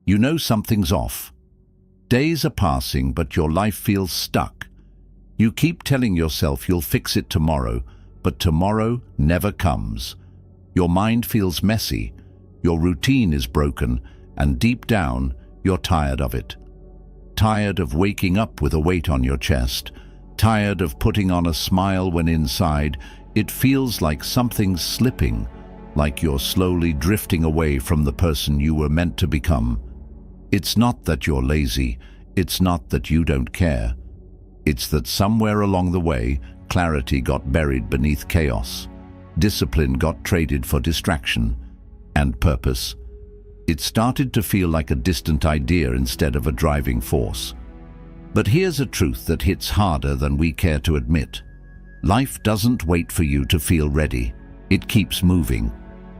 You know something's off. Days are passing, but your life feels stuck. You keep telling yourself you'll fix it tomorrow, but tomorrow never comes. Your mind feels messy, your routine is broken, and deep down, you're tired of it. Tired of waking up with a weight on your chest, tired of putting on a smile when inside, it feels like something's slipping, like you're slowly drifting away from the person you were meant to become. It's not that you're lazy, it's not that you don't care. It's that somewhere along the way, clarity got buried beneath chaos. Discipline got traded for distraction. And purpose. It started to feel like a distant idea instead of a driving force. But here's a truth that hits harder than we care to admit. Life doesn't wait for you to feel ready. It keeps moving.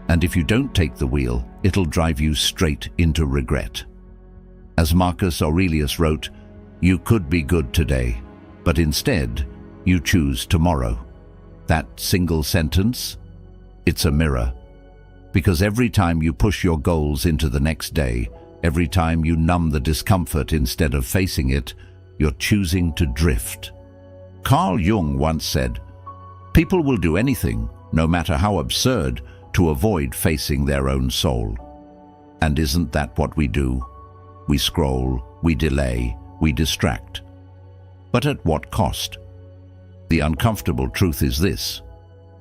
And if you don't take the wheel, it'll drive you straight into regret. As Marcus Aurelius wrote, "You could be good today, but instead, you choose tomorrow." That single sentence, it's a mirror. Because every time you push your goals into the next day, every time you numb the discomfort instead of facing it, you're choosing to drift. Carl Jung once said, "People will do anything, no matter how absurd, to avoid facing their own soul." And isn't that what we do? We scroll, we delay, we distract. But at what cost? The uncomfortable truth is this: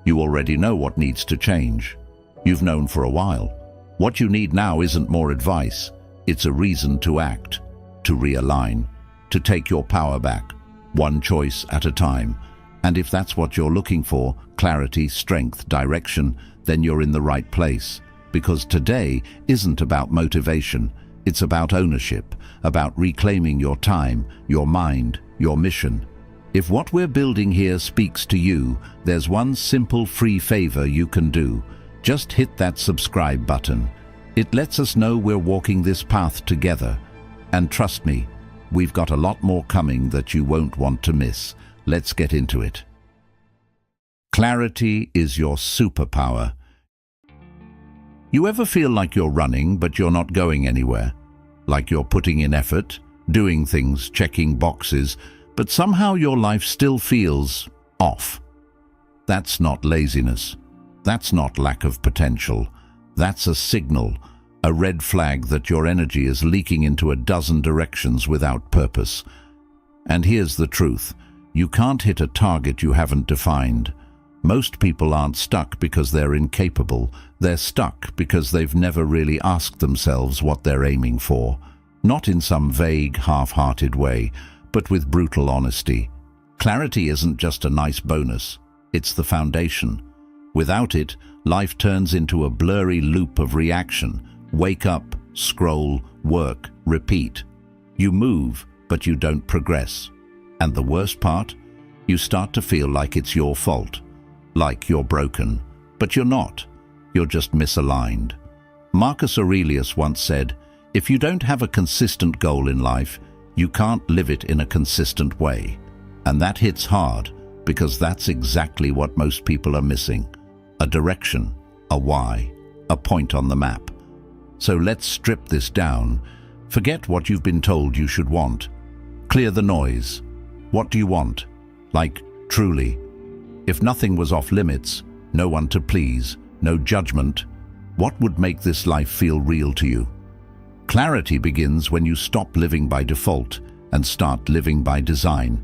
you already know what needs to change. You've known for a while. What you need now isn't more advice. It's a reason to act, to realign, to take your power back, one choice at a time. And if that's what you're looking for, clarity, strength, direction, then you're in the right place. Because today isn't about motivation. It's about ownership, about reclaiming your time, your mind, your mission. If what we're building here speaks to you, there's one simple free favor you can do. Just hit that subscribe button. It lets us know we're walking this path together. And trust me, we've got a lot more coming that you won't want to miss. Let's get into it. Clarity is your superpower. You ever feel like you're running, but you're not going anywhere? Like you're putting in effort, doing things, checking boxes, but somehow your life still feels off. That's not laziness. That's not lack of potential. That's a signal, a red flag that your energy is leaking into a dozen directions without purpose. And here's the truth: you can't hit a target you haven't defined. Most people aren't stuck because they're incapable. They're stuck because they've never really asked themselves what they're aiming for. Not in some vague, half-hearted way, but with brutal honesty. Clarity isn't just a nice bonus. It's the foundation. Without it, life turns into a blurry loop of reaction. Wake up, scroll, work, repeat. You move, but you don't progress. And the worst part? You start to feel like it's your fault. Like you're broken. But you're not. You're just misaligned. Marcus Aurelius once said, "If you don't have a consistent goal in life, you can't live it in a consistent way." And that hits hard, because that's exactly what most people are missing. A direction, a why, a point on the map. So let's strip this down. Forget what you've been told you should want. Clear the noise. What do you want? Like, truly. If nothing was off limits, no one to please, no judgment, what would make this life feel real to you? Clarity begins when you stop living by default and start living by design.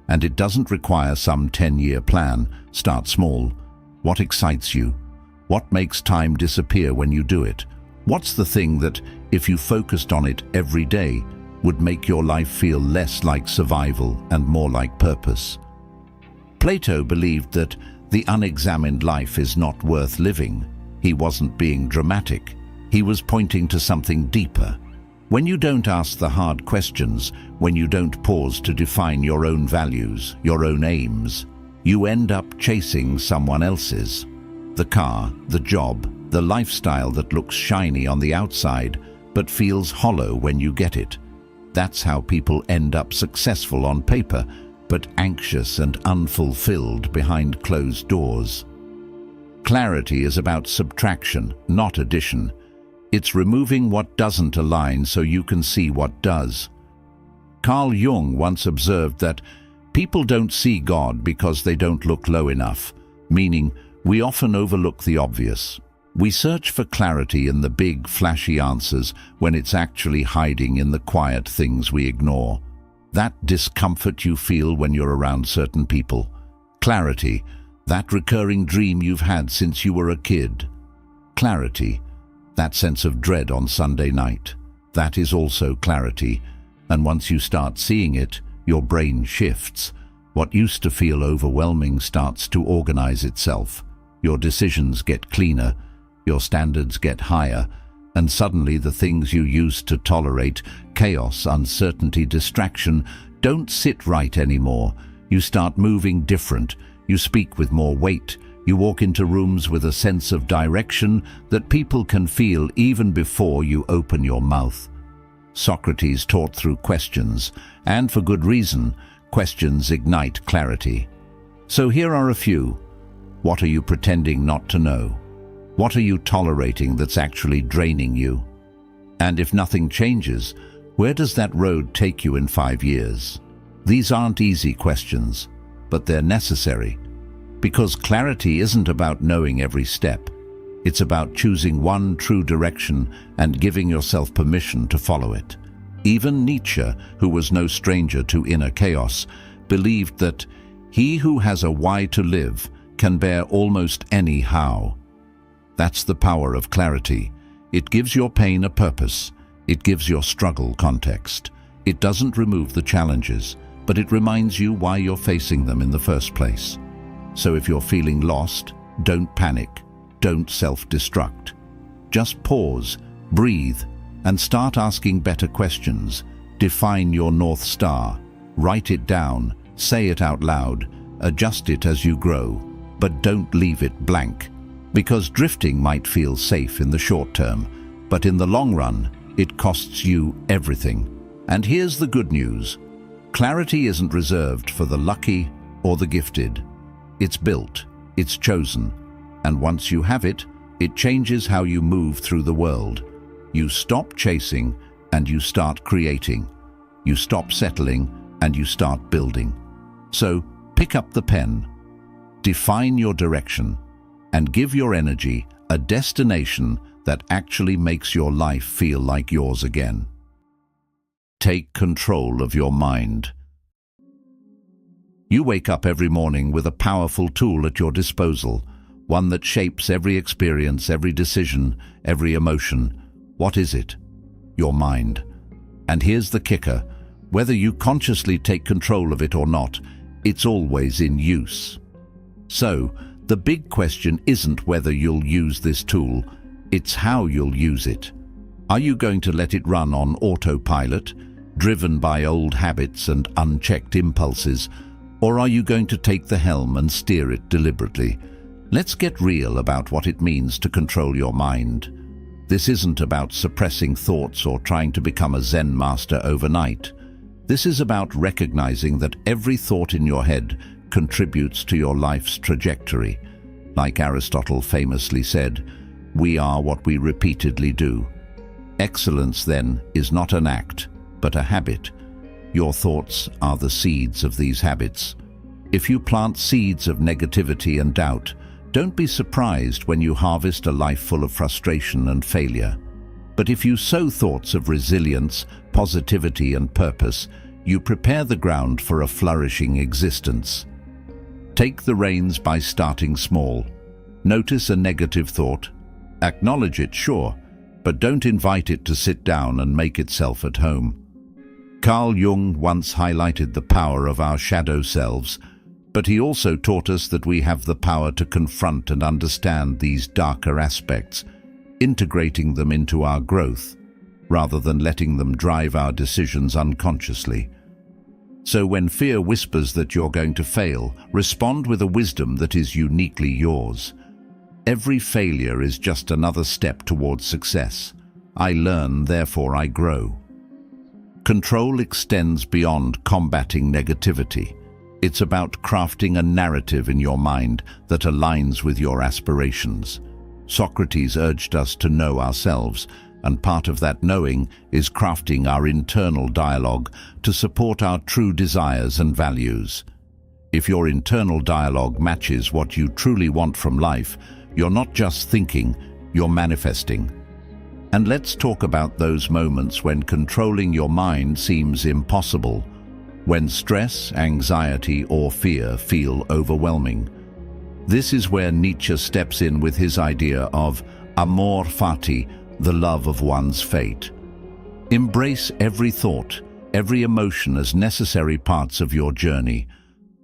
And it doesn't require some 10-year plan. Start small. What excites you? What makes time disappear when you do it? What's the thing that, if you focused on it every day, would make your life feel less like survival and more like purpose? Plato believed that the unexamined life is not worth living. He wasn't being dramatic. He was pointing to something deeper. When you don't ask the hard questions, when you don't pause to define your own values, your own aims, you end up chasing someone else's. The car, the job, the lifestyle that looks shiny on the outside but feels hollow when you get it. That's how people end up successful on paper, but anxious and unfulfilled behind closed doors. Clarity is about subtraction, not addition. It's removing what doesn't align so you can see what does. Carl Jung once observed that people don't see God because they don't look low enough, meaning we often overlook the obvious. We search for clarity in the big, flashy answers when it's actually hiding in the quiet things we ignore. That discomfort you feel when you're around certain people. Clarity, that recurring dream you've had since you were a kid. Clarity, that sense of dread on Sunday night. That is also clarity. And once you start seeing it, your brain shifts. What used to feel overwhelming starts to organize itself. Your decisions get cleaner, your standards get higher, and suddenly the things you used to tolerate, chaos, uncertainty, distraction, don't sit right anymore. You start moving different. You speak with more weight. You walk into rooms with a sense of direction that people can feel even before you open your mouth. Socrates taught through questions, and for good reason. Questions ignite clarity. So here are a few. What are you pretending not to know? What are you tolerating that's actually draining you? And if nothing changes, where does that road take you in 5 years? These aren't easy questions, but they're necessary. Because clarity isn't about knowing every step. It's about choosing one true direction and giving yourself permission to follow it. Even Nietzsche, who was no stranger to inner chaos, believed that he who has a why to live can bear almost any how. That's the power of clarity. It gives your pain a purpose. It gives your struggle context. It doesn't remove the challenges, but it reminds you why you're facing them in the first place. So if you're feeling lost, don't panic. Don't self-destruct. Just pause, breathe, and start asking better questions. Define your North Star. Write it down, say it out loud, adjust it as you grow, but don't leave it blank. Because drifting might feel safe in the short term, but in the long run, it costs you everything. And here's the good news. Clarity isn't reserved for the lucky or the gifted. It's built, it's chosen, and once you have it, it changes how you move through the world. You stop chasing and you start creating. You stop settling and you start building. So pick up the pen, define your direction, and give your energy a destination that actually makes your life feel like yours again. Take control of your mind. You wake up every morning with a powerful tool at your disposal, one that shapes every experience, every decision, every emotion. What is it? Your mind. And here's the kicker. Whether you consciously take control of it or not, it's always in use. So, the big question isn't whether you'll use this tool, it's how you'll use it. Are you going to let it run on autopilot, driven by old habits and unchecked impulses, or are you going to take the helm and steer it deliberately? Let's get real about what it means to control your mind. This isn't about suppressing thoughts or trying to become a Zen master overnight. This is about recognizing that every thought in your head contributes to your life's trajectory. Like Aristotle famously said, we are what we repeatedly do. Excellence, then, is not an act, but a habit. Your thoughts are the seeds of these habits. If you plant seeds of negativity and doubt, don't be surprised when you harvest a life full of frustration and failure. But if you sow thoughts of resilience, positivity, and purpose, you prepare the ground for a flourishing existence. Take the reins by starting small. Notice a negative thought. Acknowledge it, sure, but don't invite it to sit down and make itself at home. Carl Jung once highlighted the power of our shadow selves, but he also taught us that we have the power to confront and understand these darker aspects, integrating them into our growth, rather than letting them drive our decisions unconsciously. So when fear whispers that you're going to fail, respond with a wisdom that is uniquely yours. Every failure is just another step towards success. I learn, therefore I grow. Control extends beyond combating negativity. It's about crafting a narrative in your mind that aligns with your aspirations. Socrates urged us to know ourselves, and part of that knowing is crafting our internal dialogue to support our true desires and values. If your internal dialogue matches what you truly want from life, you're not just thinking, you're manifesting. And let's talk about those moments when controlling your mind seems impossible, when stress, anxiety, or fear feel overwhelming. This is where Nietzsche steps in with his idea of amor fati, the love of one's fate. Embrace every thought, every emotion as necessary parts of your journey.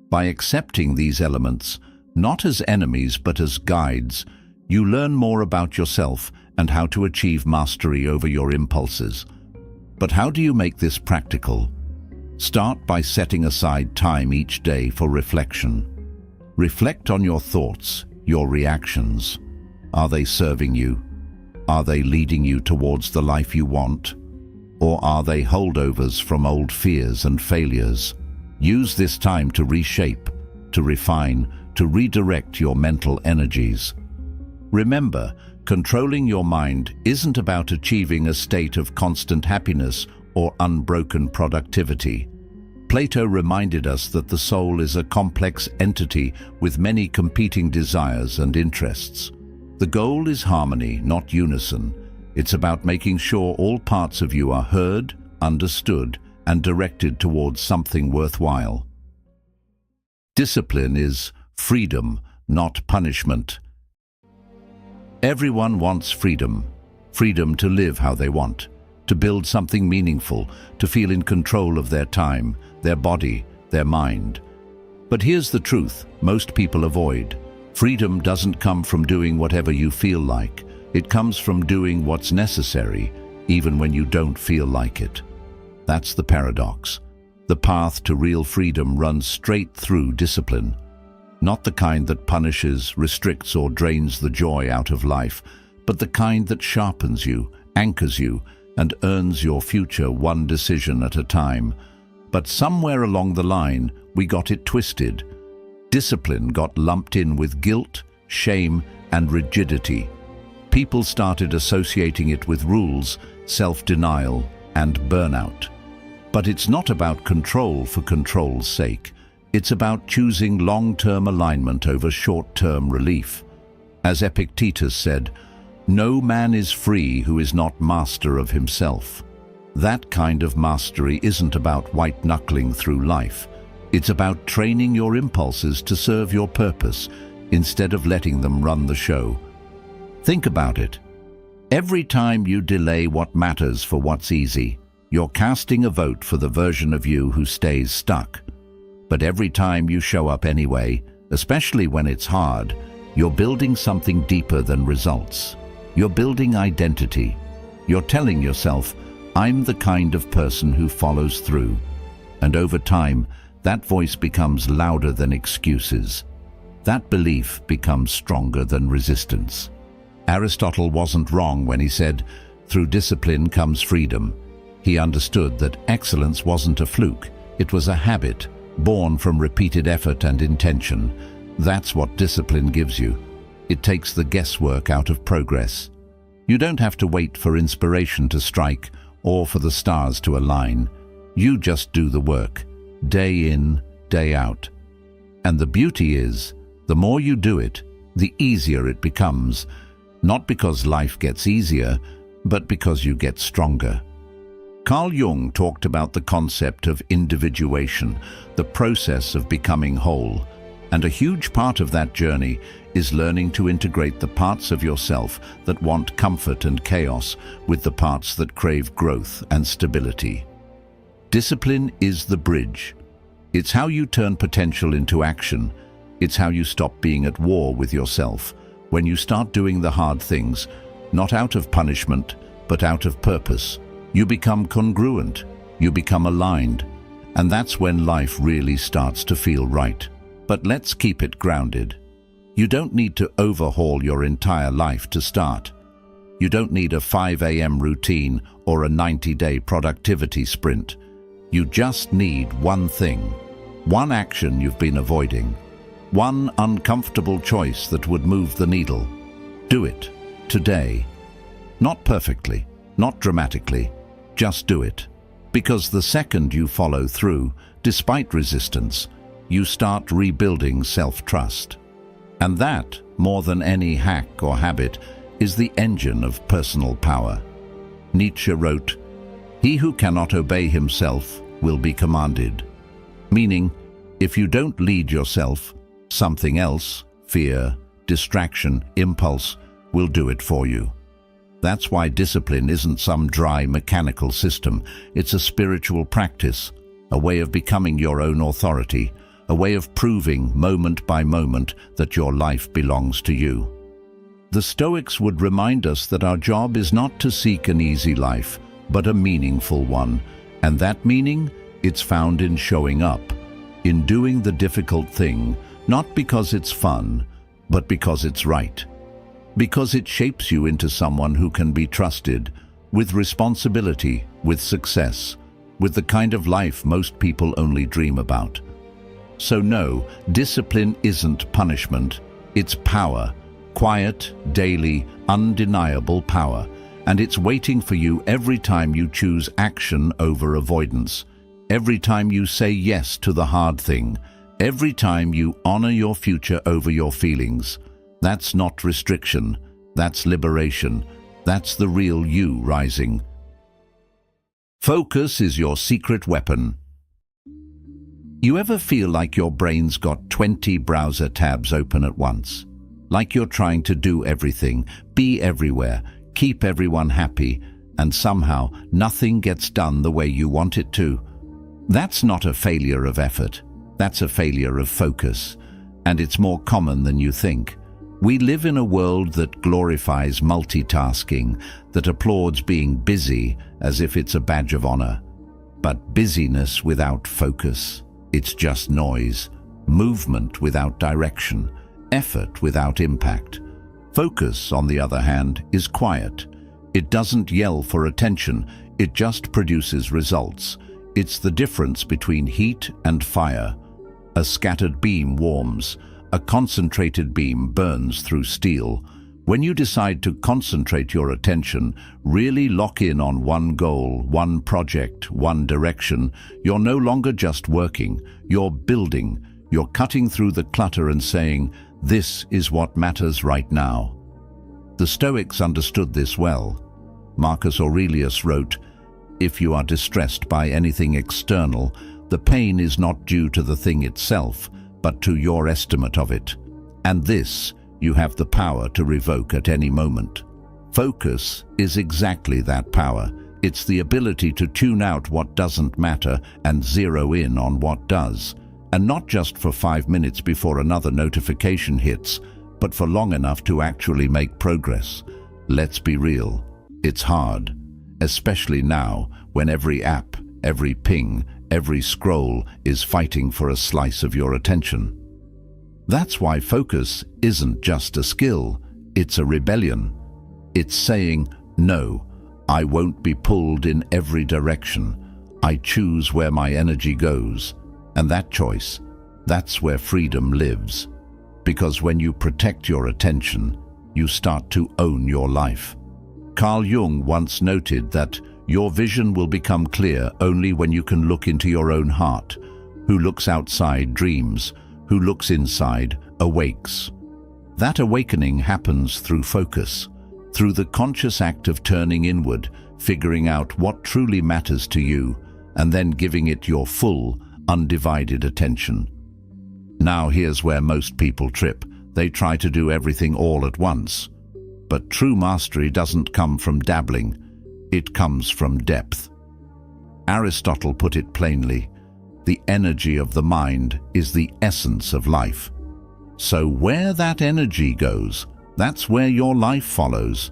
By accepting these elements, not as enemies but as guides, you learn more about yourself and how to achieve mastery over your impulses. But how do you make this practical? Start by setting aside time each day for reflection. Reflect on your thoughts, your reactions. Are they serving you? Are they leading you towards the life you want? Or are they holdovers from old fears and failures? Use this time to reshape, to refine, to redirect your mental energies. Remember, controlling your mind isn't about achieving a state of constant happiness or unbroken productivity. Plato reminded us that the soul is a complex entity with many competing desires and interests. The goal is harmony, not unison. It's about making sure all parts of you are heard, understood, and directed towards something worthwhile. Discipline is freedom, not punishment. Everyone wants freedom. Freedom to live how they want, to build something meaningful, to feel in control of their time, their body, their mind. But here's the truth most people avoid. Freedom doesn't come from doing whatever you feel like. It comes from doing what's necessary, even when you don't feel like it. That's the paradox. The path to real freedom runs straight through discipline. Not the kind that punishes, restricts, or drains the joy out of life, but the kind that sharpens you, anchors you, and earns your future one decision at a time. But somewhere along the line, we got it twisted. Discipline got lumped in with guilt, shame, and rigidity. People started associating it with rules, self-denial, and burnout. But it's not about control for control's sake. It's about choosing long-term alignment over short-term relief. As Epictetus said, "No man is free who is not master of himself." That kind of mastery isn't about white-knuckling through life. It's about training your impulses to serve your purpose instead of letting them run the show. Think about it. Every time you delay what matters for what's easy, you're casting a vote for the version of you who stays stuck. But every time you show up anyway, especially when it's hard, you're building something deeper than results. You're building identity. You're telling yourself, "I'm the kind of person who follows through." And over time, that voice becomes louder than excuses. That belief becomes stronger than resistance. Aristotle wasn't wrong when he said, "Through discipline comes freedom." He understood that excellence wasn't a fluke. It was a habit, born from repeated effort and intention. That's what discipline gives you. It takes the guesswork out of progress. You don't have to wait for inspiration to strike or for the stars to align. You just do the work, day in, day out. And the beauty is, the more you do it, the easier it becomes, not because life gets easier, but because you get stronger. Carl Jung talked about the concept of individuation, the process of becoming whole, and a huge part of that journey is learning to integrate the parts of yourself that want comfort and chaos with the parts that crave growth and stability. Discipline is the bridge. It's how you turn potential into action. It's how you stop being at war with yourself, when you start doing the hard things, not out of punishment, but out of purpose. You become congruent, you become aligned, and that's when life really starts to feel right. But let's keep it grounded. You don't need to overhaul your entire life to start. You don't need a 5 a.m. routine or a 90-day productivity sprint. You just need one thing, one action you've been avoiding, one uncomfortable choice that would move the needle. Do it, today. Not perfectly, Not dramatically, just do it. Because the second you follow through, despite resistance, you start rebuilding self-trust. And that, more than any hack or habit, is the engine of personal power. Nietzsche wrote, "He who cannot obey himself will be commanded." Meaning, if you don't lead yourself, something else, fear, distraction, impulse, will do it for you. That's why discipline isn't some dry mechanical system. It's a spiritual practice, a way of becoming your own authority, a way of proving moment by moment that your life belongs to you. The Stoics would remind us that our job is not to seek an easy life, but a meaningful one. And that meaning, it's found in showing up, in doing the difficult thing, not because it's fun, but because it's right. Because it shapes you into someone who can be trusted, with responsibility, with success, with the kind of life most people only dream about. So no, discipline isn't punishment, it's power. Quiet, daily, undeniable power. And it's waiting for you every time you choose action over avoidance. Every time you say yes to the hard thing. Every time you honor your future over your feelings. That's not restriction. That's liberation. That's the real you rising. Focus is your secret weapon. You ever feel like your brain's got 20 browser tabs open at once? Like you're trying to do everything, be everywhere, keep everyone happy, and somehow nothing gets done the way you want it to? That's not a failure of effort. That's a failure of focus. And it's more common than you think. We live in a world that glorifies multitasking, that applauds being busy as if it's a badge of honor. But busyness without focus, it's just noise. Movement without direction. Effort without impact. Focus, on the other hand, is quiet. It doesn't yell for attention, it just produces results. It's the difference between heat and fire. A scattered beam warms, a concentrated beam burns through steel. When you decide to concentrate your attention, really lock in on one goal, one project, one direction, you're no longer just working, you're building. You're cutting through the clutter and saying, "This is what matters right now." The Stoics understood this well. Marcus Aurelius wrote, "If you are distressed by anything external, the pain is not due to the thing itself, but to your estimate of it. And this you have the power to revoke at any moment." Focus is exactly that power. It's the ability to tune out what doesn't matter and zero in on what does. And not just for 5 minutes before another notification hits, but for long enough to actually make progress. Let's be real, it's hard, especially now when every app, every ping, every scroll is fighting for a slice of your attention. That's why focus isn't just a skill, it's a rebellion. It's saying, "No, I won't be pulled in every direction. I choose where my energy goes." And that choice, that's where freedom lives. Because when you protect your attention, you start to own your life. Carl Jung once noted that your vision will become clear only when you can look into your own heart. Who looks outside dreams, who looks inside awakes. That awakening happens through focus, through the conscious act of turning inward, figuring out what truly matters to you, and then giving it your full, undivided attention. Now here's where most people trip. They try to do everything all at once. But true mastery doesn't come from dabbling. It comes from depth. Aristotle put it plainly, the energy of the mind is the essence of life. So where that energy goes, that's where your life follows.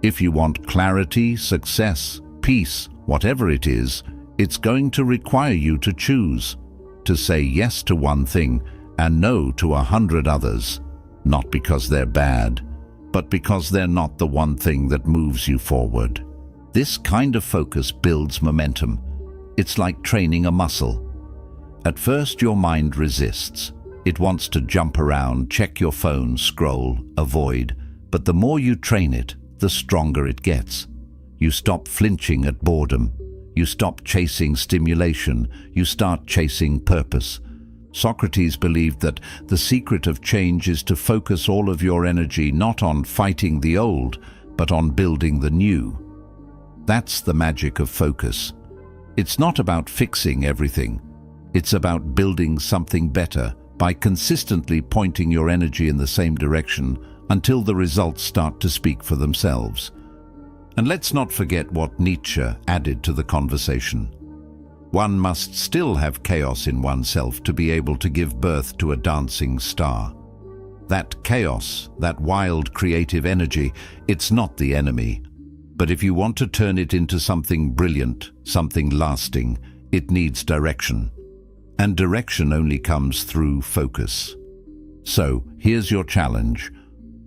If you want clarity, success, peace, whatever it is, it's going to require you to choose, to say yes to one thing and no to 100 others, not because they're bad, but because they're not the one thing that moves you forward. This kind of focus builds momentum. It's like training a muscle. At first, your mind resists. It wants to jump around, check your phone, scroll, avoid, but the more you train it, the stronger it gets. You stop flinching at boredom. You stop chasing stimulation. You start chasing purpose. Socrates believed that the secret of change is to focus all of your energy not on fighting the old, but on building the new. That's the magic of focus. It's not about fixing everything. It's about building something better by consistently pointing your energy in the same direction until the results start to speak for themselves. And let's not forget what Nietzsche added to the conversation. One must still have chaos in oneself to be able to give birth to a dancing star. That chaos, that wild creative energy, it's not the enemy. But if you want to turn it into something brilliant, something lasting, it needs direction. And direction only comes through focus. So, here's your challenge.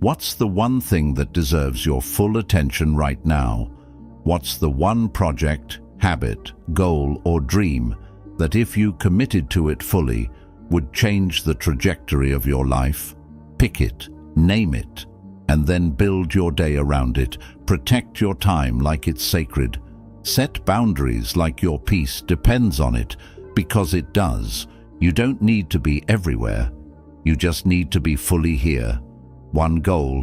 What's the one thing that deserves your full attention right now? What's the one project, habit, goal, or dream that if you committed to it fully would change the trajectory of your life? Pick it, name it, and then build your day around it. Protect your time like it's sacred. Set boundaries like your peace depends on it, because it does. You don't need to be everywhere. You just need to be fully here. One goal,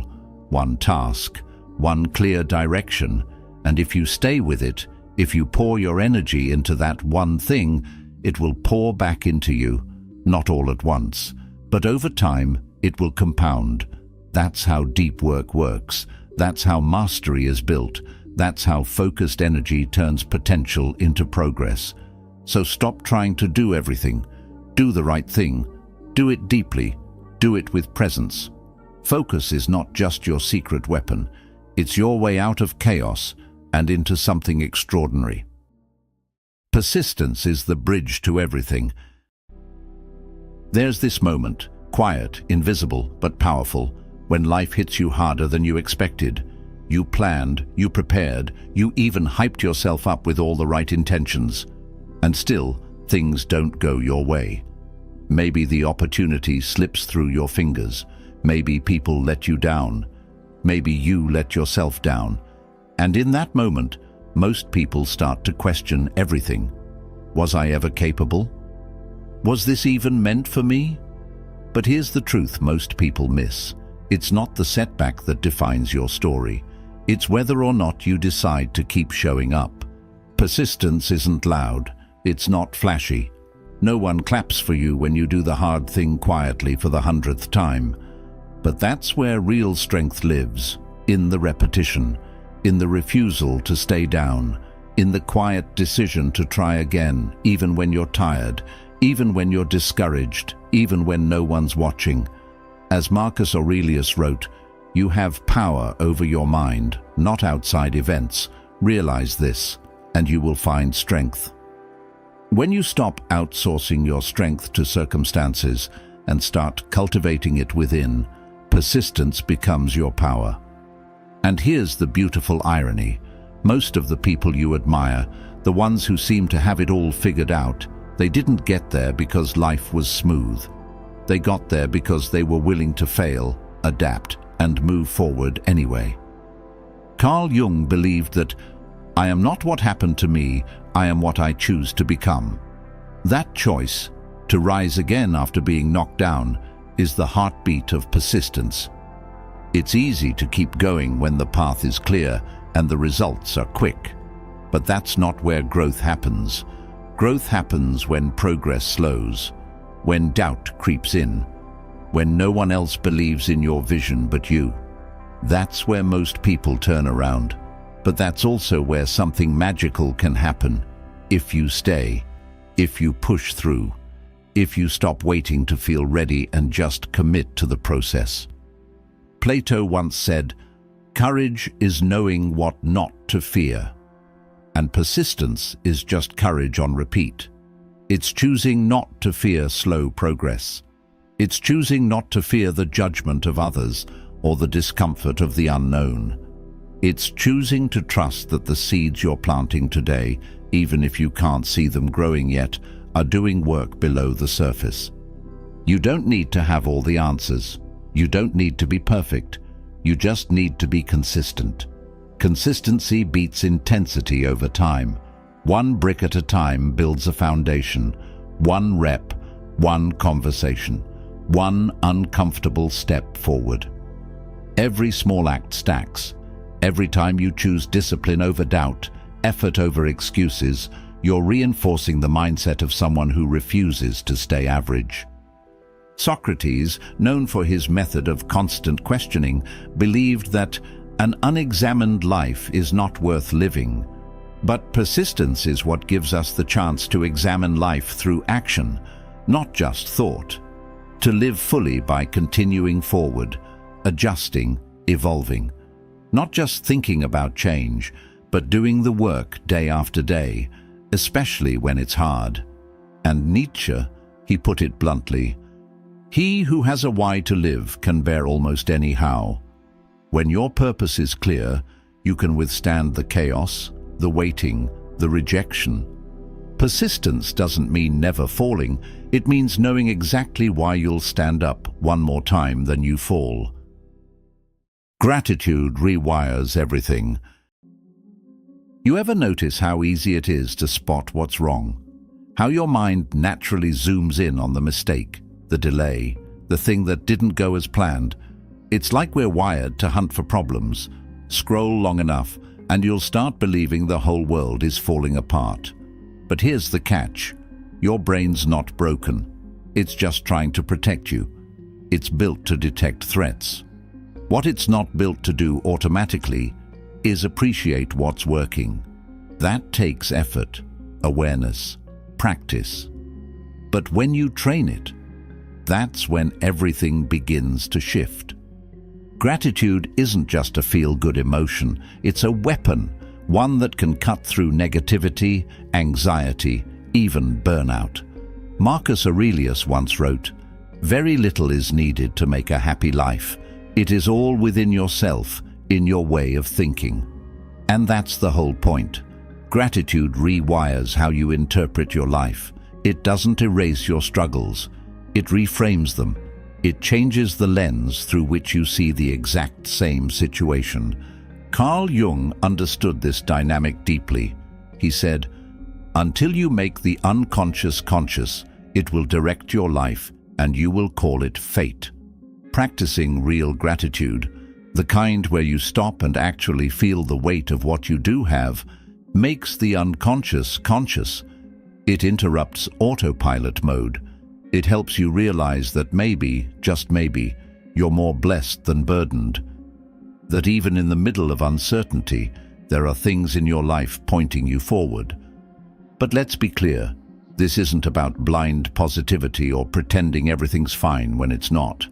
one task, one clear direction, and if you stay with it, if you pour your energy into that one thing, it will pour back into you, not all at once, but over time it will compound. That's how deep work works. That's how mastery is built. That's how focused energy turns potential into progress. So stop trying to do everything. Do the right thing. Do it deeply. Do it with presence. Focus is not just your secret weapon. It's your way out of chaos and into something extraordinary. Persistence is the bridge to everything. There's this moment, quiet, invisible, but powerful, when life hits you harder than you expected. You planned, you prepared, you even hyped yourself up with all the right intentions. And still, things don't go your way. Maybe the opportunity slips through your fingers. Maybe people let you down. Maybe you let yourself down. And in that moment, most people start to question everything. Was I ever capable? Was this even meant for me? But here's the truth most people miss. It's not the setback that defines your story. It's whether or not you decide to keep showing up. Persistence isn't loud. It's not flashy. No one claps for you when you do the hard thing quietly for the 100th time. But that's where real strength lives, in the repetition, in the refusal to stay down, in the quiet decision to try again, even when you're tired, even when you're discouraged, even when no one's watching. As Marcus Aurelius wrote, you have power over your mind, not outside events. Realize this, and you will find strength. When you stop outsourcing your strength to circumstances and start cultivating it within, persistence becomes your power. And here's the beautiful irony. Most of the people you admire, the ones who seem to have it all figured out, they didn't get there because life was smooth. They got there because they were willing to fail, adapt, and move forward anyway. Carl Jung believed that, I am not what happened to me, I am what I choose to become. That choice, to rise again after being knocked down, is the heartbeat of persistence. It's easy to keep going when the path is clear and the results are quick. But that's not where growth happens. Growth happens when progress slows, when doubt creeps in, when no one else believes in your vision but you. That's where most people turn around. But that's also where something magical can happen. If you stay, if you push through, if you stop waiting to feel ready and just commit to the process. Plato once said, courage is knowing what not to fear. And persistence is just courage on repeat. It's choosing not to fear slow progress. It's choosing not to fear the judgment of others or the discomfort of the unknown. It's choosing to trust that the seeds you're planting today, even if you can't see them growing yet, are doing work below the surface. You don't need to have all the answers. You don't need to be perfect. You just need to be consistent. Consistency beats intensity over time. One brick at a time builds a foundation. One rep, one conversation, one uncomfortable step forward. Every small act stacks. Every time you choose discipline over doubt, effort over excuses, you're reinforcing the mindset of someone who refuses to stay average. Socrates, known for his method of constant questioning, believed that an unexamined life is not worth living. But persistence is what gives us the chance to examine life through action, not just thought. To live fully by continuing forward, adjusting, evolving. Not just thinking about change, but doing the work day after day, especially when it's hard. And Nietzsche, he put it bluntly, "He who has a why to live can bear almost any how." When your purpose is clear, you can withstand the chaos, the waiting, the rejection. Persistence doesn't mean never falling. It means knowing exactly why you'll stand up one more time than you fall. Gratitude rewires everything. You ever notice how easy it is to spot what's wrong? How your mind naturally zooms in on the mistake, the delay, the thing that didn't go as planned? It's like we're wired to hunt for problems. Scroll long enough, and you'll start believing the whole world is falling apart. But here's the catch. Your brain's not broken. It's just trying to protect you. It's built to detect threats. What it's not built to do automatically is appreciate what's working. That takes effort, awareness, practice. But when you train it, that's when everything begins to shift. Gratitude isn't just a feel-good emotion, it's a weapon, one that can cut through negativity, anxiety, even burnout. Marcus Aurelius once wrote, "Very little is needed to make a happy life. It is all within yourself, in your way of thinking." And that's the whole point. Gratitude rewires how you interpret your life. It doesn't erase your struggles. It reframes them. It changes the lens through which you see the exact same situation. Carl Jung understood this dynamic deeply. He said, "Until you make the unconscious conscious, it will direct your life and you will call it fate." Practicing real gratitude, the kind where you stop and actually feel the weight of what you do have, makes the unconscious conscious. It interrupts autopilot mode. It helps you realize that maybe, just maybe, you're more blessed than burdened. That even in the middle of uncertainty, there are things in your life pointing you forward. But let's be clear, this isn't about blind positivity or pretending everything's fine when it's not.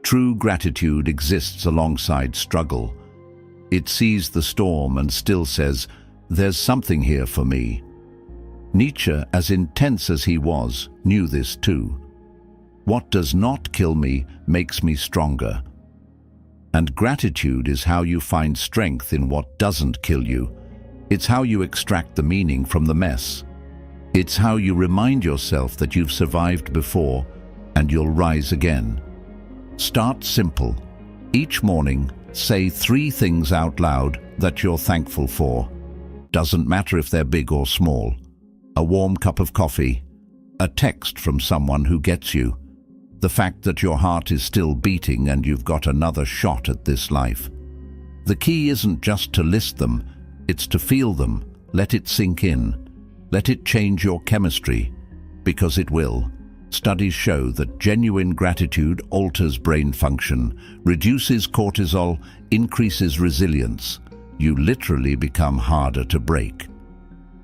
True gratitude exists alongside struggle. It sees the storm and still says, "There's something here for me." Nietzsche, as intense as he was, knew this too. What does not kill me makes me stronger. And gratitude is how you find strength in what doesn't kill you. It's how you extract the meaning from the mess. It's how you remind yourself that you've survived before and you'll rise again. Start simple. Each morning, say 3 things out loud that you're thankful for. Doesn't matter if they're big or small. A warm cup of coffee, a text from someone who gets you, the fact that your heart is still beating and you've got another shot at this life. The key isn't just to list them, it's to feel them, let it sink in, let it change your chemistry, because it will. Studies show that genuine gratitude alters brain function, reduces cortisol, increases resilience. You literally become harder to break.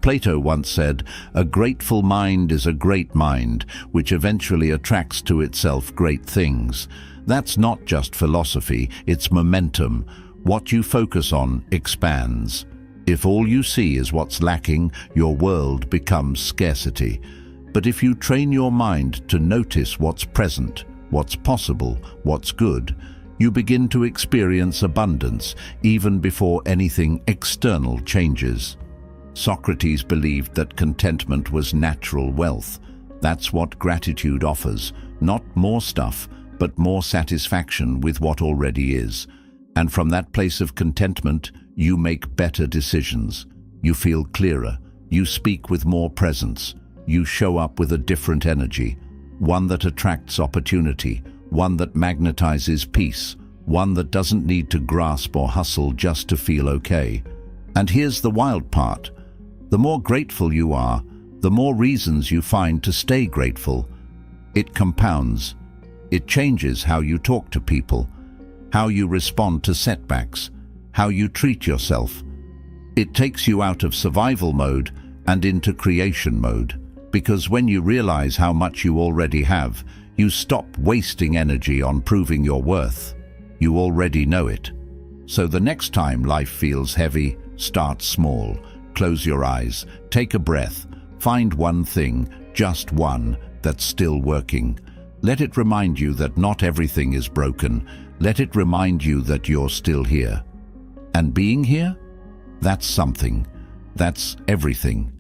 Plato once said, "A grateful mind is a great mind, which eventually attracts to itself great things." That's not just philosophy, it's momentum. What you focus on expands. If all you see is what's lacking, your world becomes scarcity. But if you train your mind to notice what's present, what's possible, what's good, you begin to experience abundance even before anything external changes. Socrates believed that contentment was natural wealth. That's what gratitude offers, not more stuff, but more satisfaction with what already is. And from that place of contentment, you make better decisions. You feel clearer. You speak with more presence. You show up with a different energy, one that attracts opportunity, one that magnetizes peace, one that doesn't need to grasp or hustle just to feel okay. And here's the wild part. The more grateful you are, the more reasons you find to stay grateful. It compounds. It changes how you talk to people, how you respond to setbacks, how you treat yourself. It takes you out of survival mode and into creation mode, because when you realize how much you already have, you stop wasting energy on proving your worth. You already know it. So the next time life feels heavy, start small. Close your eyes, take a breath, find one thing, just one, that's still working. Let it remind you that not everything is broken. Let it remind you that you're still here. And being here? That's something. That's everything.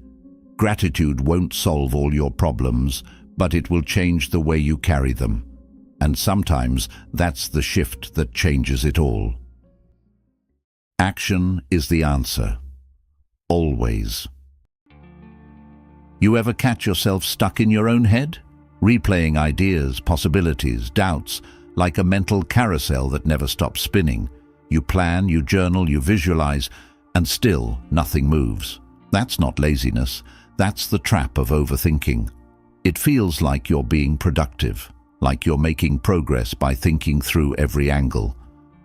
Gratitude won't solve all your problems, but it will change the way you carry them. And sometimes that's the shift that changes it all. Action is the answer. Always. You ever catch yourself stuck in your own head? Replaying ideas, possibilities, doubts, like a mental carousel that never stops spinning. You plan, you journal, you visualize, and still nothing moves. That's not laziness. That's the trap of overthinking. It feels like you're being productive, like you're making progress by thinking through every angle.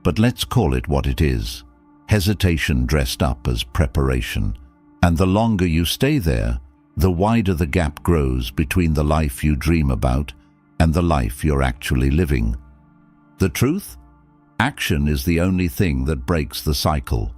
But let's call it what it is. Hesitation dressed up as preparation. And the longer you stay there, the wider the gap grows between the life you dream about and the life you're actually living. The truth? Action is the only thing that breaks the cycle.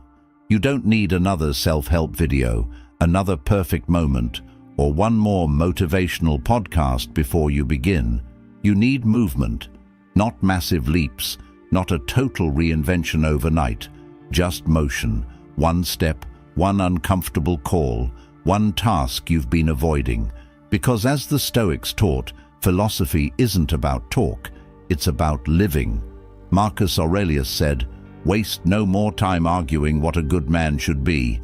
You don't need another self-help video, another perfect moment, or one more motivational podcast before you begin. You need movement, not massive leaps, not a total reinvention overnight, just motion, one step, one uncomfortable call, one task you've been avoiding. Because as the Stoics taught, philosophy isn't about talk, it's about living. Marcus Aurelius said, "Waste no more time arguing what a good man should be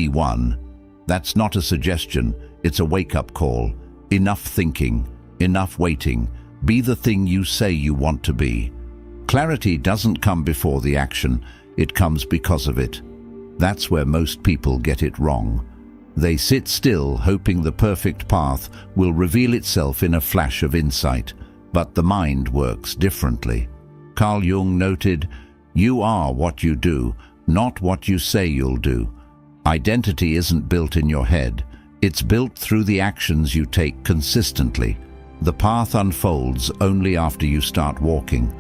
one." That's not a suggestion, it's a wake-up call. Enough thinking, enough waiting. Be the thing you say you want to be. Clarity doesn't come before the action, it comes because of it. That's where most people get it wrong. They sit still, hoping the perfect path will reveal itself in a flash of insight. But the mind works differently. Carl Jung noted, "You are what you do, not what you say you'll do." Identity isn't built in your head. It's built through the actions you take consistently. The path unfolds only after you start walking.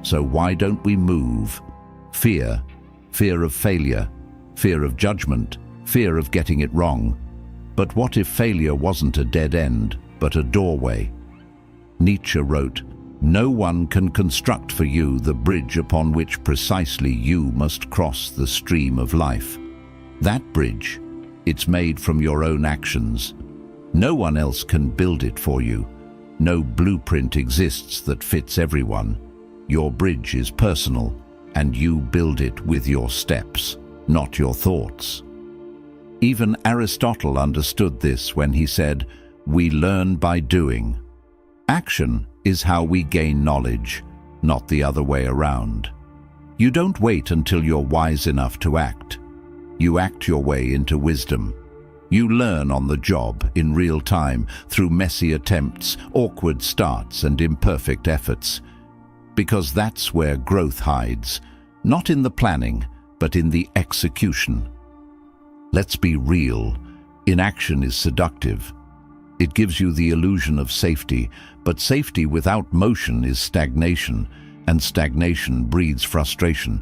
So why don't we move? Fear of failure, fear of judgment, fear of getting it wrong. But what if failure wasn't a dead end, but a doorway? Nietzsche wrote, "No one can construct for you the bridge upon which precisely you must cross the stream of life." That bridge, it's made from your own actions. No one else can build it for you. No blueprint exists that fits everyone. Your bridge is personal, and you build it with your steps, not your thoughts. Even Aristotle understood this when he said, "We learn by doing." Action is how we gain knowledge, not the other way around. You don't wait until you're wise enough to act. You act your way into wisdom. You learn on the job, in real time, through messy attempts, awkward starts, and imperfect efforts. Because that's where growth hides, not in the planning, but in the execution. Let's be real. Inaction is seductive. It gives you the illusion of safety, but safety without motion is stagnation, and stagnation breeds frustration.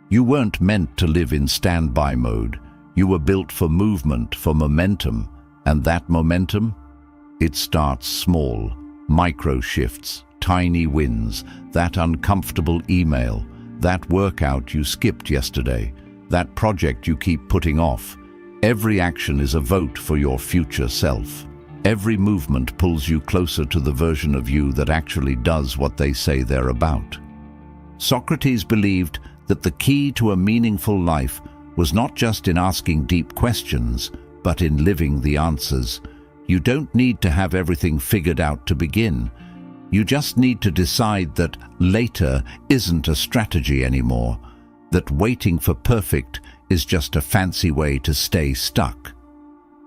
You weren't meant to live in standby mode. You were built for movement, for momentum, and that momentum? It starts small, micro shifts, tiny wins, that uncomfortable email, that workout you skipped yesterday, that project you keep putting off. Every action is a vote for your future self. Every movement pulls you closer to the version of you that actually does what they say they're about. Socrates believed that the key to a meaningful life was not just in asking deep questions, but in living the answers. You don't need to have everything figured out to begin. You just need to decide that later isn't a strategy anymore, that waiting for perfect is just a fancy way to stay stuck.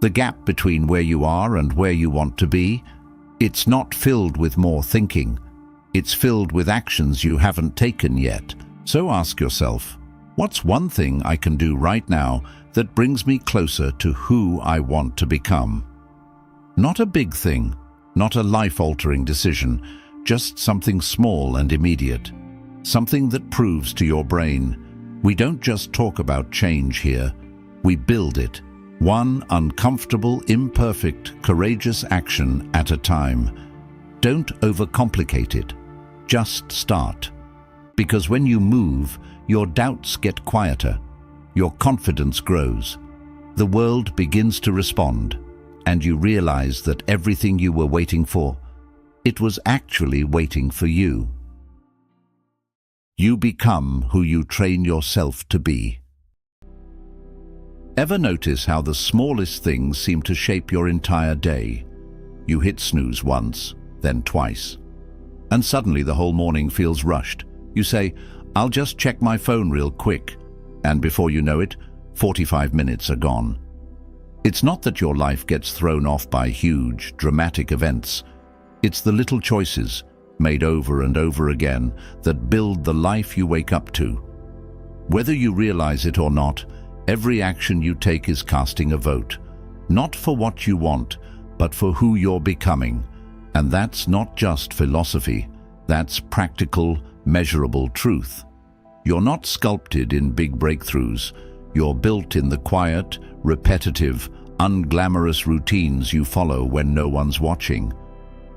The gap between where you are and where you want to be, it's not filled with more thinking. It's filled with actions you haven't taken yet. So ask yourself, what's one thing I can do right now that brings me closer to who I want to become? Not a big thing, not a life-altering decision, just something small and immediate. Something that proves to your brain, we don't just talk about change here, we build it. One uncomfortable, imperfect, courageous action at a time. Don't overcomplicate it. Just start. Because when you move, your doubts get quieter. Your confidence grows. The world begins to respond, and you realize that everything you were waiting for, it was actually waiting for you. You become who you train yourself to be. Ever notice how the smallest things seem to shape your entire day? You hit snooze once, then twice, and suddenly the whole morning feels rushed. You say, I'll just check my phone real quick, and before you know it, 45 minutes are gone. It's not that your life gets thrown off by huge, dramatic events. It's the little choices, made over and over again, that build the life you wake up to. Whether you realize it or not, every action you take is casting a vote, not for what you want, but for who you're becoming. And that's not just philosophy, that's practical, measurable truth. You're not sculpted in big breakthroughs, you're built in the quiet, repetitive, unglamorous routines you follow when no one's watching.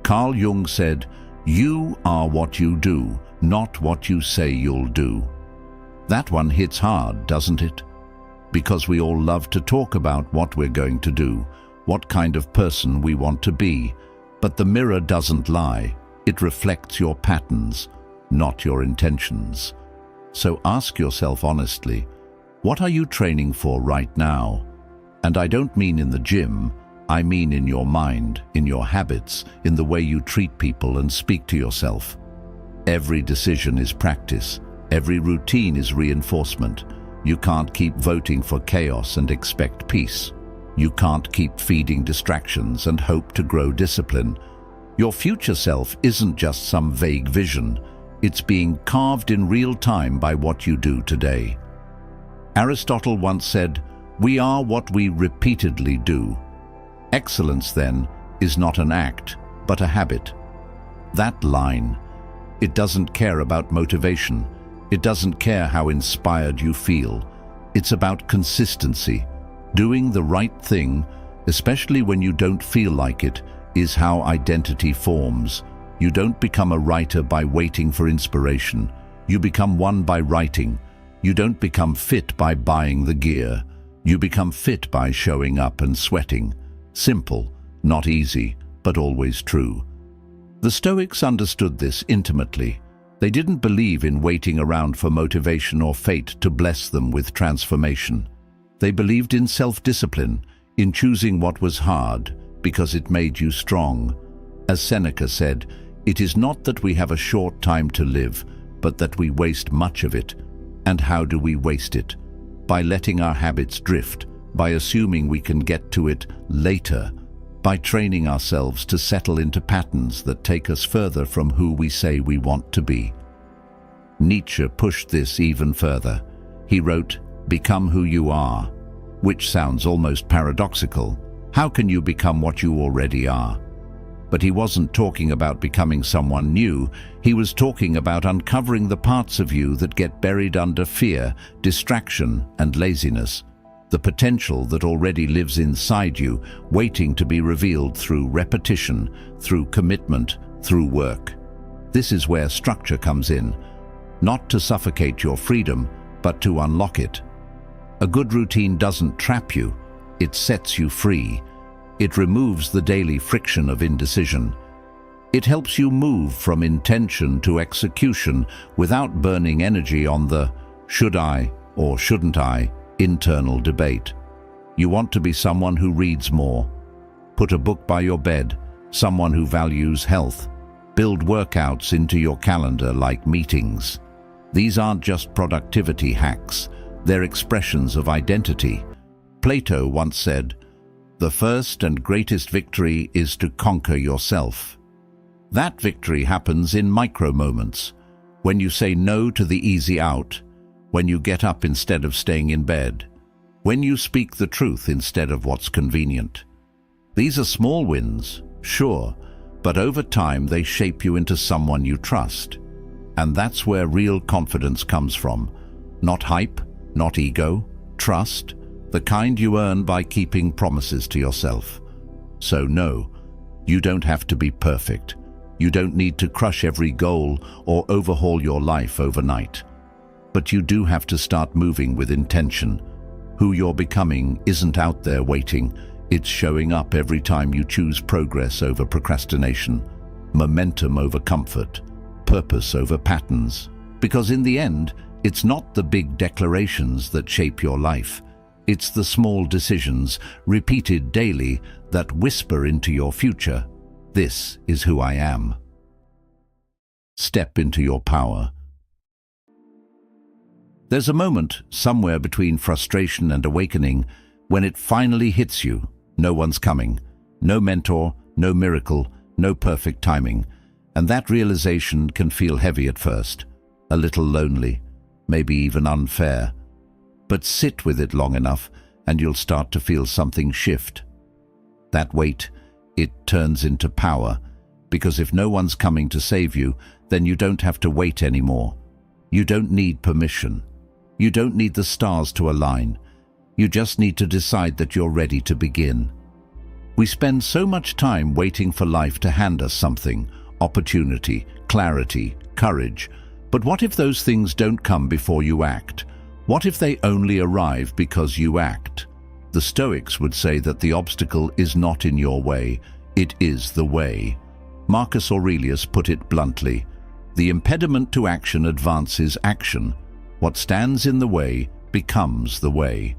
Carl Jung said, "You are what you do, not what you say you'll do." That one hits hard, doesn't it? Because we all love to talk about what we're going to do, what kind of person we want to be. But the mirror doesn't lie. It reflects your patterns, not your intentions. So ask yourself honestly, what are you training for right now? And I don't mean in the gym, I mean in your mind, in your habits, in the way you treat people and speak to yourself. Every decision is practice. Every routine is reinforcement. You can't keep voting for chaos and expect peace. You can't keep feeding distractions and hope to grow discipline. Your future self isn't just some vague vision. It's being carved in real time by what you do today. Aristotle once said, "We are what we repeatedly do." Excellence, then, is not an act, but a habit. That line, it doesn't care about motivation. It doesn't care how inspired you feel. It's about consistency. Doing the right thing, especially when you don't feel like it, is how identity forms. You don't become a writer by waiting for inspiration. You become one by writing. You don't become fit by buying the gear. You become fit by showing up and sweating. Simple, not easy, but always true. The Stoics understood this intimately. They didn't believe in waiting around for motivation or fate to bless them with transformation. They believed in self-discipline, in choosing what was hard, because it made you strong. As Seneca said, it is not that we have a short time to live, but that we waste much of it. And how do we waste it? By letting our habits drift, by assuming we can get to it later, by training ourselves to settle into patterns that take us further from who we say we want to be. Nietzsche pushed this even further. He wrote, "Become who you are," which sounds almost paradoxical. How can you become what you already are? But he wasn't talking about becoming someone new. He was talking about uncovering the parts of you that get buried under fear, distraction, and laziness. The potential that already lives inside you, waiting to be revealed through repetition, through commitment, through work. This is where structure comes in, not to suffocate your freedom, but to unlock it. A good routine doesn't trap you, it sets you free. It removes the daily friction of indecision. It helps you move from intention to execution without burning energy on the "should I" or "shouldn't I." internal debate. You want to be someone who reads more. Put a book by your bed, someone who values health. Build workouts into your calendar like meetings. These aren't just productivity hacks, they're expressions of identity. Plato once said, "The first and greatest victory is to conquer yourself." That victory happens in micro moments, when you say no to the easy out, when you get up instead of staying in bed, when you speak the truth instead of what's convenient. These are small wins, sure, but over time they shape you into someone you trust. And that's where real confidence comes from. Not hype, not ego, trust, the kind you earn by keeping promises to yourself. So no, you don't have to be perfect. You don't need to crush every goal or overhaul your life overnight. But you do have to start moving with intention. Who you're becoming isn't out there waiting. It's showing up every time you choose progress over procrastination, momentum over comfort, purpose over patterns. Because in the end, it's not the big declarations that shape your life. It's the small decisions, repeated daily, that whisper into your future. This is who I am. Step into your power. There's a moment somewhere between frustration and awakening when it finally hits you. No one's coming. No mentor, no miracle, no perfect timing. And that realization can feel heavy at first, a little lonely, maybe even unfair. But sit with it long enough and you'll start to feel something shift. That weight, it turns into power, because if no one's coming to save you, then you don't have to wait anymore. You don't need permission. You don't need the stars to align. You just need to decide that you're ready to begin. We spend so much time waiting for life to hand us something, opportunity, clarity, courage. But what if those things don't come before you act? What if they only arrive because you act? The Stoics would say that the obstacle is not in your way, it is the way. Marcus Aurelius put it bluntly, "The impediment to action advances action. What stands in the way becomes the way."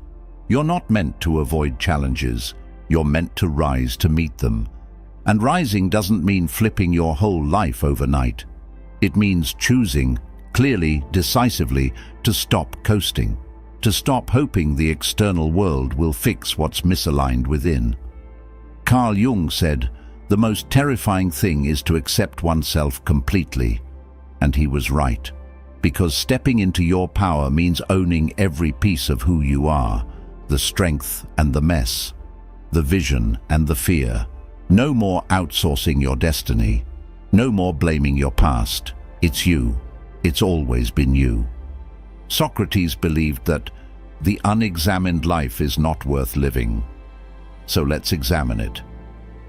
You're not meant to avoid challenges, you're meant to rise to meet them. And rising doesn't mean flipping your whole life overnight. It means choosing, clearly, decisively, to stop coasting, to stop hoping the external world will fix what's misaligned within. Carl Jung said, "The most terrifying thing is to accept oneself completely." And he was right, because stepping into your power means owning every piece of who you are, the strength and the mess, the vision and the fear. No more outsourcing your destiny, no more blaming your past. It's you. It's always been you. Socrates believed that the unexamined life is not worth living. So let's examine it.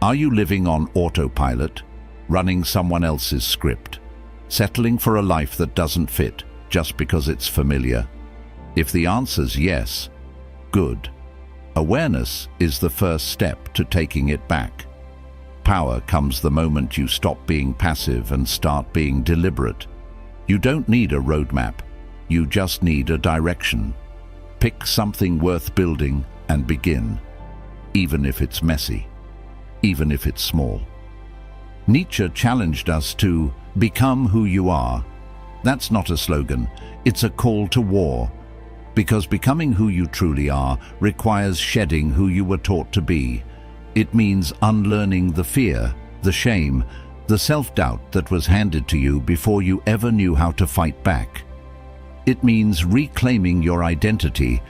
Are you living on autopilot, running someone else's script, settling for a life that doesn't fit just because it's familiar? If the answer's yes, good. Awareness is the first step to taking it back. Power comes the moment you stop being passive and start being deliberate. You don't need a roadmap, you just need a direction. Pick something worth building and begin, even if it's messy, even if it's small. Nietzsche challenged us to become who you are. That's not a slogan, it's a call to war. Because becoming who you truly are requires shedding who you were taught to be. It means unlearning the fear, the shame, the self-doubt that was handed to you before you ever knew how to fight back. It means reclaiming your identity,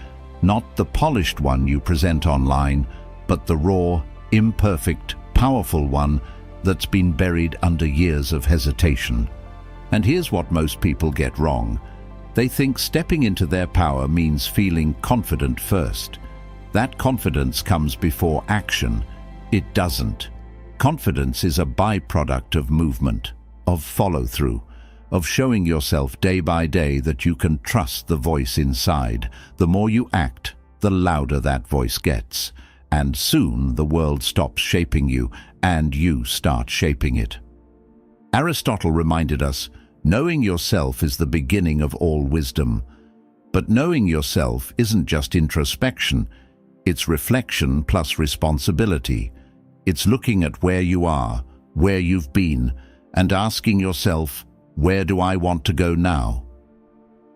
not the polished one you present online, but the raw, imperfect, powerful one that's been buried under years of hesitation. And here's what most people get wrong. They think stepping into their power means feeling confident first. That confidence comes before action. It doesn't. Confidence is a byproduct of movement, of follow-through, of showing yourself day by day that you can trust the voice inside. The more you act, the louder that voice gets. And soon the world stops shaping you, and you start shaping it. Aristotle reminded us, knowing yourself is the beginning of all wisdom. But knowing yourself isn't just introspection, it's reflection plus responsibility. It's looking at where you are, where you've been, and asking yourself, where do I want to go now?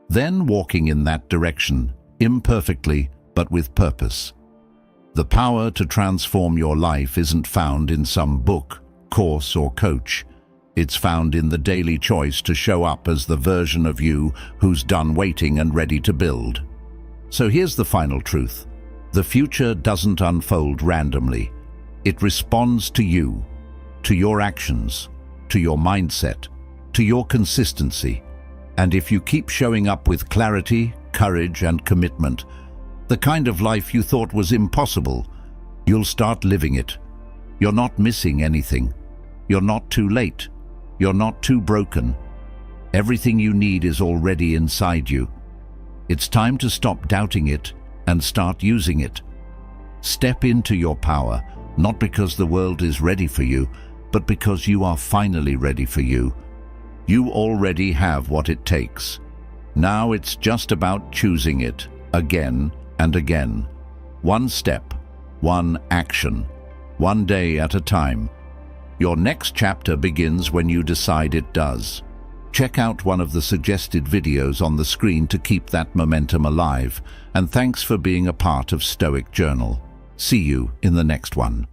Then walking in that direction, imperfectly, but with purpose. The power to transform your life isn't found in some book, course, or coach. It's found in the daily choice to show up as the version of you who's done waiting and ready to build. So here's the final truth. The future doesn't unfold randomly. It responds to you, to your actions, to your mindset, to your consistency. And if you keep showing up with clarity, courage, and commitment, the kind of life you thought was impossible, you'll start living it. You're not missing anything. You're not too late. You're not too broken. Everything you need is already inside you. It's time to stop doubting it and start using it. Step into your power, not because the world is ready for you, but because you are finally ready for you. You already have what it takes. Now it's just about choosing it, again and again. One step, one action, one day at a time. Your next chapter begins when you decide it does. Check out one of the suggested videos on the screen to keep that momentum alive, and thanks for being a part of Stoic Journal. See you in the next one.